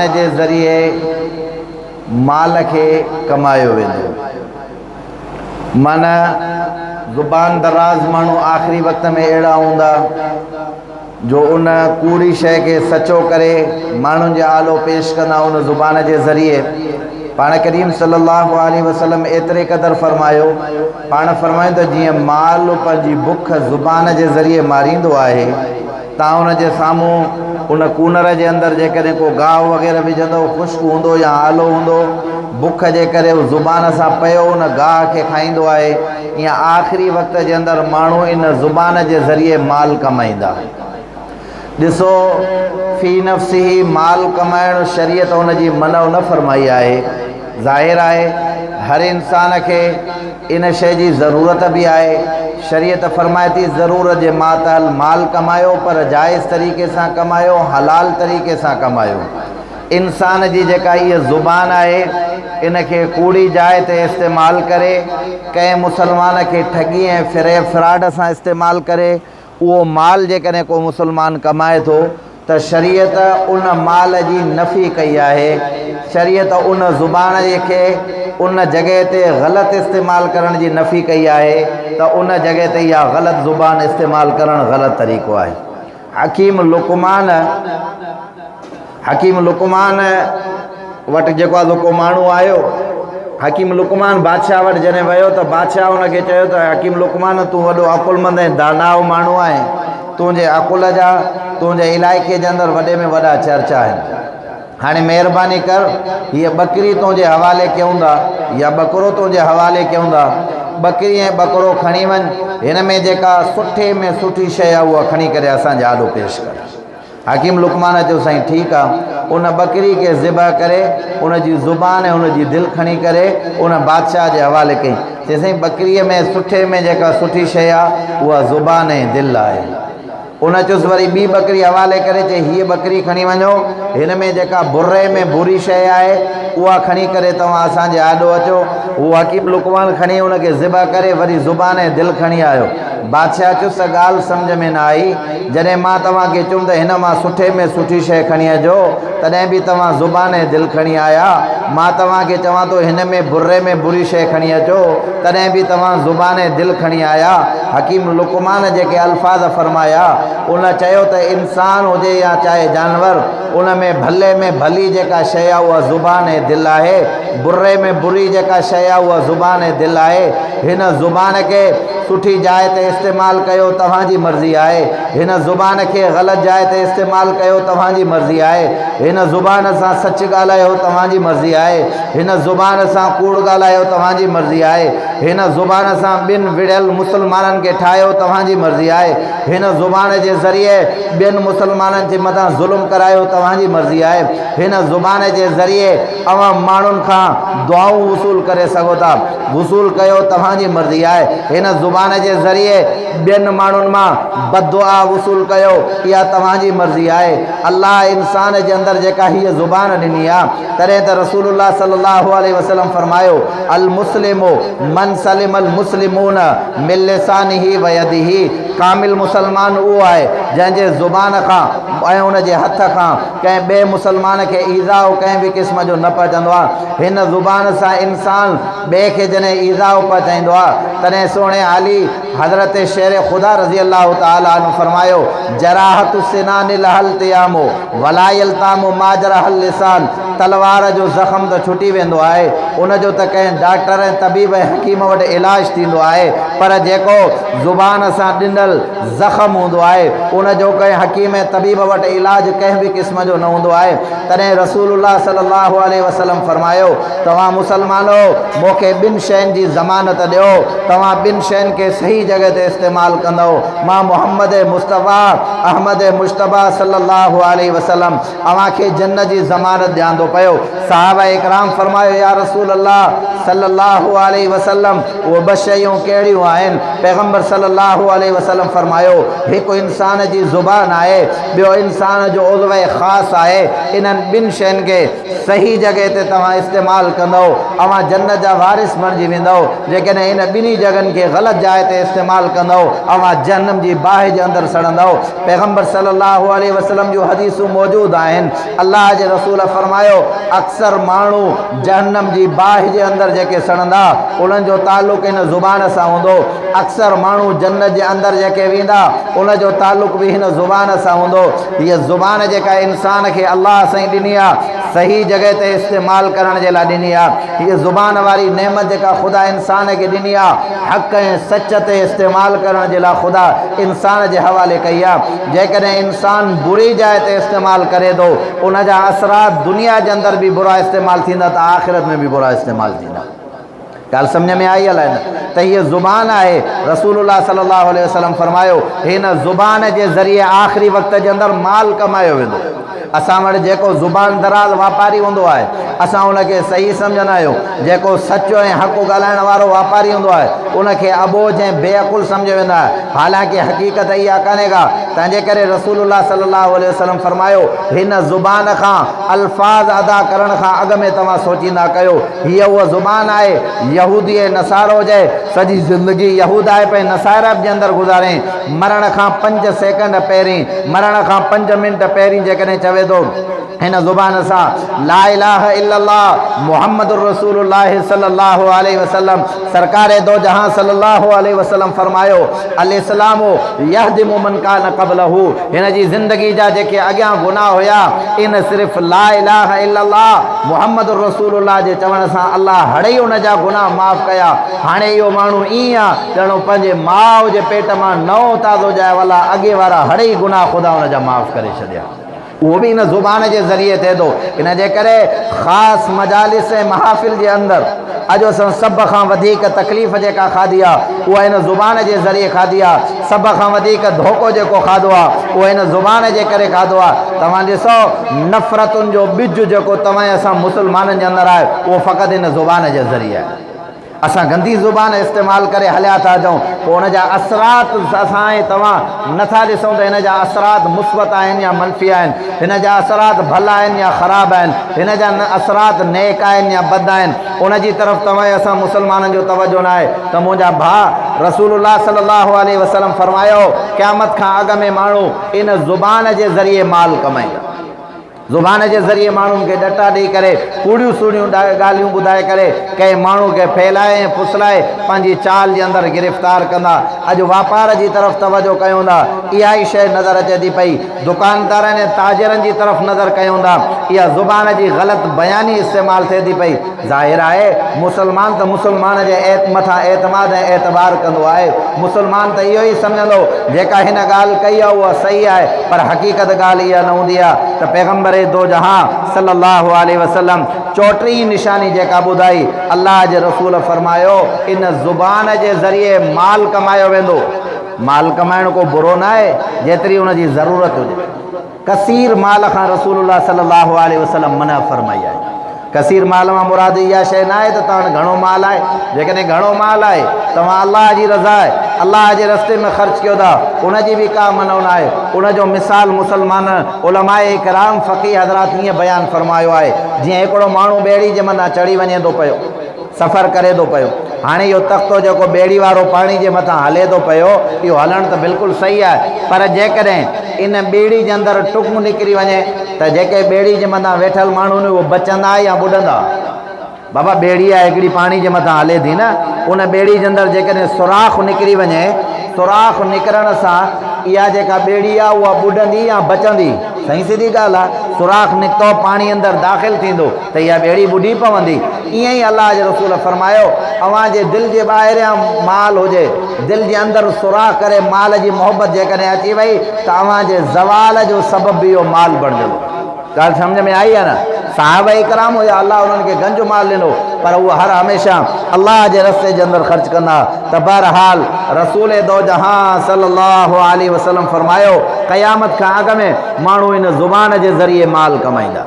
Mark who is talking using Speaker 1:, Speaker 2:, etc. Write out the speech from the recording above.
Speaker 1: जे ज़रिए माल के कमायो वेंदो। माना ज़ुबान दराज मानू आखिरी वक्त में अड़ा हूंदा जो उन कूड़ी शय के सचो करे मानू जे आलो पेश कंदा उन ज़ुबान के ज़रिए। पाण करीम सल्लल्लाहु अलैहि वसल्लम एतरे क़दर फरमायो, पाण फरमायो तो जियां माल पंहिंजी बुख ज़ुबान के ज़रिए मारींदो आहे, ता उन जे सामूं उन कूनर के अंदर जेकॾहिं को गाह वग़ैरह विझंदो, खुश्क हूंदो या आलो हूंदो, बुख जे करे ज़ुबान सां पयो उन गाह के खाईंदो आहे। या आखिरी वक्त के अंदर मानू इन ज़ुबान के ज़रिए माल कमाईंदा। ॾिसो, फ़ी नफ़्सिही माल कमाइण शरीयत उन जी मना न फरमाई आहे। ज़ाहिर आहे हर इंसान के इन शय जी ज़रूरत भी आहे। शरीयत फरमाए थी ज़रूरत जे मातहल माल कमायो, पर जायज़ तरीक़े से कमायो, हलाल तरीक़े से कमायो। इंसान जी जेका ये ज़ुबान आहे इन के कूड़ी जाए ते इस्तेमाल करे, कंहिं मुसलमान के ठगी ऐं फिरेब फ्राड से इस्तेमाल करे वो माल जेकॾहिं को मुसलमान कमाए तो शरीयत उन माल जी नफ़ी कई आहे। शरीयत उन ज़ुबान के उन जगह ते गलत इस्तेमाल करण जी नफ़ी कई आहे, तो उन जगह ते या गलत ज़ुबान इस्तेमाल करण गलत तरीक़ो आहे। हकीम लुकमान वट जेको जेको मानू आयो, हकीम लुकमान बादशाह वट जने वयो तो बादशाह उनके चयो तो हकीम लुकमान तू वडो अकुलमंद ऐं दानाओ मानू आहे, तुझे अकुल जा तुझे इलाइक़े के अंदर वडे में वडा चर्चा है। हाँ मेहरबानी कर ये बकरी तुझे हवाले क्यों दा या बकरो तुझे हवाले क्यों दा, बकरी ऐं बकरो खणी वन, इन में जेका सुठे में सुठी शय आहे उहा खणी करे असांजे आॾो पेश कर। हकीम लुकमान चयो साईं ठीक आहे। उन बकरी के ज़िबा करे उन जी ज़ुबान ऐं उन जी दिल खणी करे उन बादशाह के हवाले कई। चई साईं बकरीअ में सुठे में जेका सुठी शय आहे उहा ज़ुबान ऐं दिल आहे। उन चुस वरी बी बकरी हवाले करे चई हीअ बकरी खणी वञो, हिन में जेका बुर्रे में बुरी शय आहे उहा खणी करे तव्हां असांजे आॾो अचो। वो हकीम लुकमान खणी उनके ज़िबा करे वरी ज़ुबान ऐं दिल खणी आयो। बादशाह चुस ॻाल्हि सम्झ में न आई, जॾहिं मां तव्हांखे चयुमि त हिन मां सुठे में सुठी शय खणी अचो, तॾहिं बि तव्हां ज़ुबान ऐं दिल खणी आया। मां तव्हांखे चवां थो हिन में बुर्रे में बुरी शय खणी अचो, तॾहिं बि तव्हां ज़ुबान ऐं दिल खणी आया। हकीम लुकमान जेके अल्फाज़ फरमाया उन चयो त इंसान हुजे या चाहे जानवर, उन में भले में भली जेका शय आहे उहा ज़ुबान ऐं दिल आहे, बुर्रे में बुरी जेका शय आहे उहा ज़ुबान ऐं दिल आहे। हिन ज़ुबान के सुठी जाइ ते इस्तेमाल कयो तव्हांजी मर्ज़ी आहे, हिन ज़ुबान के ग़लत जाइ ते इस्तेमाल कयो तव्हांजी मर्ज़ी आहे। हिन ज़ुबान सां सच ॻाल्हायो तव्हांजी मर्ज़ी आहे, हिन ज़ुबान सां कूड़ ॻाल्हायो तव्हांजी मर्ज़ी आहे, हिन ज़ुबान सां ॿिनि विढ़ियल मुसलमाननि खे ठाहियो तव्हांजी मर्ज़ी आहे, हिन ज़ुबान जे ज़रिए ॿियनि मुसलमाननि जे मथां ज़ुल्म करायो तव्हांजी मर्ज़ी आहे। हिन ज़ुबान जे ज़रिए अवां माण्हुनि खां दुआऊं वसूल करे सघो था, वसूल कयो तव्हांजी मर्ज़ी आहे। हिन ज़ुबान जे ज़रिए ॿियनि माण्हुनि मां बददुआ वसूल कयो, इहा तव्हांजी मर्ज़ी आहे। अल्लाह इंसान जे अंदर जेका हीअ ज़ुबान ॾिनी आहे, तॾहिं त रसूलुल्लाह सल्लल्लाहु अलैहि वसल्लम फरमायो अल मुस्लिमु मन सलिमल मुस्लिमून मिन लिसानिही व यदिही। कामिल मुसलमान उहो आहे जंहिंजे ज़ुबान खां ऐं उन जे हथ खां कंहिं ॿिए मुसलमान खे ईज़ाउ कंहिं बि क़िस्म जो न पहुचंदो आहे। हिन ज़ुबान सां इंसान ॿिए खे जॾहिं ईज़ाउ पहुचाईंदो आहे, तॾहिं सोणे आली हज़रत शेर ख़ुदा रज़ी अल्लाह ताला अन्हु फरमायो जराहतु सिनान लहल तियामो वलायल तामो माजरहल लिसान। तलवार जो ज़ख़्म तो छुटी वेंदो आहे, उन जो त कंहिं डॉक्टर ऐं तबीब ऐं हकीम वटि इलाज थींदो आहे, पर जेको ज़ुबान सां ॾिनल ज़ख़्म हूंदो आहे उन जो कंहिं हकीम ऐं तबीब वटि इलाज कंहिं बि क़िस्म जो न हूंदो आहे। तॾहिं रसूलुल्लाह सल्लल्लाहु अलैहि वसल्लम फरमायो तव्हां मुसलमानो मूंखे ॿिनि शयुनि जी ज़मानत ॾियो, तव्हां ॿिनि शयुनि खे सही जॻह ते इस्तेमालु कंदो। मां मोहम्मद मुस्तफ़ा अहमद मुश्तबा सल्लल्लाहु अलैहि वसल्लम अव्हांखे जन्नत जी ज़मानत ॾियां थो पियो। साहबा इकराम फरमायो या रसूल अल्लाह सल्लल्लाहु अलैहि वसल्लम वो ब शयूं कहिड़ियूं आहिनि। पैगम्बर सल्लल्लाहु अलैहि वसल्लम फरमायो हिकु इंसान जी ज़ुबान आहे, ॿियो इंसान जो उज़्व ख़ासि आहे। इन्हनि ॿिनि शयुनि खे सही जॻह ते तव्हां इस्तेमालु कंदव, अवां जन्नत जा वारिस बणिजी वेंदव। जेकॾहिं इन ॿिन्ही जॻहनि खे ग़लति जाइ ते इस्तेमालु कंदव, अवां जहन्नम जी बाहि जे अंदरि सड़ंदव। पैगम्बर सल्लल्लाहु अलैहि वसल्लम जूं हदीसूं मौजूदु आहिनि। अल्लाह जे रसूल फरमायो अक्सर माण्हू जहन्नम जी बाहि जे अंदरि जेके सड़ंदा उन्हनि जो ताल्लुक़ इन ज़ुबान सां हूंदो। अक्सर माण्हू जन्नत जे अंदरि जेके वेंदा उन जो ताल्लुक़ बि हिन ज़ुबान सां हूंदो। हीअ ज़ुबान जेका इंसान खे अल्लाह सां ॾिनी आहे सही जॻह ते इस्तेमालु करण जे लाइ ॾिनी आहे। हीअ ज़ुबान वारी नेमत जेका ख़ुदा इंसान खे ॾिनी आहे हक़ ऐं सच ते इस्तेमालु करण जे लाइ ख़ुदा इंसान जे हवाले कई आहे। जेकॾहिं इंसान बुरी जाइ ते इस्तेमालु करे थो उन जा असरात दुनिया जे अंदरि बि बुरा इस्तेमालु थींदा त आख़िरत में बि बुरा इस्तेमालु थींदा। ॻाल्हि सम्झ में आई अलाए न? त हीअ ज़ुबान आहे। रसूलुल्लाह सल्लल्लाहु अलैहि वसल्लम फरमायो हिन ज़ुबान जे ज़रिए आख़िरी वक़्त जे अंदरि माल कमायो वेंदो। असां वटि जेको ज़ुबान दराज़ वापारी हूंदो आहे असां उनखे सही सम्झंदा आहियूं। जेको सचो ऐं हक़ ॻाल्हाइण वारो वापारी हूंदो आहे उनखे अबोझ ऐं बेअक़ुल सम्झ वेंदा आहे। हालांकि हक़ीक़त इहा कान्हे का। तंहिंजे करे रसूलुल्लाह सल्लल्लाहु अलैहि वसल्लम फरमायो हिन ज़ुबान खां अल्फाज़ अदा करण खां अॻु में तव्हां सोचींदा कयो हीअ उहा ज़ुबान आहे यहूदी ऐं नसारो हुजे, सॼी ज़िंदगी यहूदा पे नसारा जे अंदरि गुज़ारे, मरण खां 5 सेकंड पहिरीं, मरण खां 5 मिंट पहिरीं जेकॾहिं चवे थो हिन ज़ुबान सां ला इलाहा इल्लल्लाह मुहम्मदुर रसूलुल्लाह सल्लल्लाहु अलैहि वसल्लम, सरकार दो जहां सल्लल्लाहु अलैहि वसल्लम फरमायो अल इस्लामु यहदिमु मन कान क़ब्लहु, हिन जी ज़िंदगी जा जेके अॻियां गुनाह हुया इन सिर्फ़ ला इलाहा इल्लल्लाह मुहम्मदुर रसूलुल्लाह जे चवण सां अल्लाह हड़ई उन जा गुनाह माफ़ कया। हाणे इहो माण्हू ईअं आहे ॼणो पंहिंजे माउ जे पेट मां नओं ताज़ो ॼाए वाला अॻे वारा हड़ई गुनाह ख़ुदा उन जा माफ़ करे छॾिया। उहो बि इन ज़ुबान जे ज़रिए थिए थो। इन जे करे ख़ासि मजालिस ऐं महाफ़िल जे अंदरि अॼु असां सभ खां वधीक तकलीफ़ जेका खाधी आहे उहा इन ज़ुबान जे ज़रिए खाधी आहे। सभ खां वधीक धोखो जेको खाधो आहे उहो इन ज़ुबान जे करे खाधो आहे। तव्हां ॾिसो नफ़रतुनि जो ॿिज जेको तव्हां असां मुस्लमाननि जे अंदरि आहे उहो फ़क़ति इन ज़ुबान जे ज़रिए आहे। असां गंदी ज़ुबान इस्तेमालु करे हलिया था अचूं पोइ उन जा असरात असां ऐं तव्हां नथा ॾिसूं त हिन जा असरात मुस्बत आहिनि या मनफ़ी आहिनि, हिन जा असरात भला आहिनि या ख़राबु आहिनि, हिन जा असरात नेक आहिनि या बद आहिनि। उन जी तरफ़ तव्हां असां मुस्लमाननि जो तवजो न आहे त मुंहिंजा भाउ रसूलुल्लाह सल्लल्लाहु अलैहि वसल्लम फरमायो क़यामत खां अॻु में माण्हू इन ज़ुबान जे ज़रिए माल कमाईंदा। ज़ुबान जे ज़रिए माण्हुनि खे ॾटा ॾेई करे कूड़ियूं सूड़ियूं ॻाल्हियूं ॿुधाए करे कंहिं माण्हू खे फैलाए ऐं फुसलाए पंहिंजी चाल जे अंदरि गिरफ़्तार कंदा। अॼु वापार जी तरफ़ तवजो कयूं था, इहा ई शइ नज़र अचे थी पई। दुकानदारनि ऐं ताजिरनि जी तरफ़ नज़र कयूं था, इहा ज़ुबान जी ग़लति बयानी इस्तेमालु थिए थी पई। ज़ाहिर आहे मुस्लमान त मुस्लमान जे मथां एतमाद ऐं एतबार कंदो आहे। मुस्लमान त इहो ई सम्झंदो जेका हिन ॻाल्हि कई आहे उहा सही आहे, पर हक़ीक़त ॻाल्हि इहा न हूंदी आहे त पैगम्बर दो जहां सल्लल्लाहु अलैहि वसल्लम चोटी निशानी जेका ॿुधाई अल्लाह जे रसूल फरमायो इन ज़ुबान जे ज़रिए माल कमायो वेंदो। माल कमाइण को बुरो न आहे जेतिरी उन जी ज़रूरत हुजे। कसीर माल खां रसूलुल्लाह सल्लल्लाहु अलैहि वसल्लम मना फरमाई आहे। कसीर माल मां मुराद इहा शइ न आहे त तव्हां घणो माल आहे। जेकॾहिं घणो माल आहे तव्हां अल्लाह जी रज़ा आहे अल्लाह जे रस्ते में ख़र्च कयो था उनजी बि का मनो न आहे। उनजो मिसाल मुस्लमान उलमाए कराम फ़क़ीह हज़रात ईअं बयानु फरमायो आहे जीअं हिकिड़ो माण्हू ॿेड़ी जे मथां चढ़ी वञे थो पियो, सफ़र करे थो पियो। हाणे इहो तख़्तो जेको ॿेड़ी वारो पाणी जे मथां हले थो पियो इहो हलणु त बिल्कुलु सही आहे, पर जेकॾहिं इन ॿेड़ी जे अंदरि टुक निकिरी वञे त जेके ॿेड़ी जे मथां वेठल माण्हू आहिनि उहे बचंदा या ॿुॾंदा? बाबा ॿेड़ी आहे हिकिड़ी पाणी जे मथां हले थी न, उन ॿेड़ी जे अंदरि जेकॾहिं सुराख़ निकिरी वञे, सुराख़ निकिरण सां इहा जेका ॿेड़ी आहे उहा ॿुॾंदी या बचंदी? सही सिधी ॻाल्हि आहे। सुराख़ निकितो पाणी अंदरि दाख़िल थींदो त इहा ॿेड़ी ॿुॾी पवंदी। ईअं ई अल्लाह जे रसूल फरमायो अव्हां जे दिलि जे ॿाहिरियां माल हुजे, दिलि जे अंदरि सुराख़ करे माल जी मोहबत जेकॾहिं अची वई त अव्हां जे ज़वाल जो सबबु बि इहो माल बणिजंदो। ॻाल्हि सम्झ में आई आहे न? साहबा इकराम हुया अल्लाह उन्हनि खे गंज माल ॾिनो पर उहा हर हमेशह अल्लाह जे रस्ते जे अंदरि ख़र्च कंदा। त बहरहाल रसूल दो जहां सल्लल्लाहु अलैहि वसल्लम फरमायो क़यामत खां अॻु में माण्हू इन ज़ुबान जे ज़रिए माल कमाईंदा।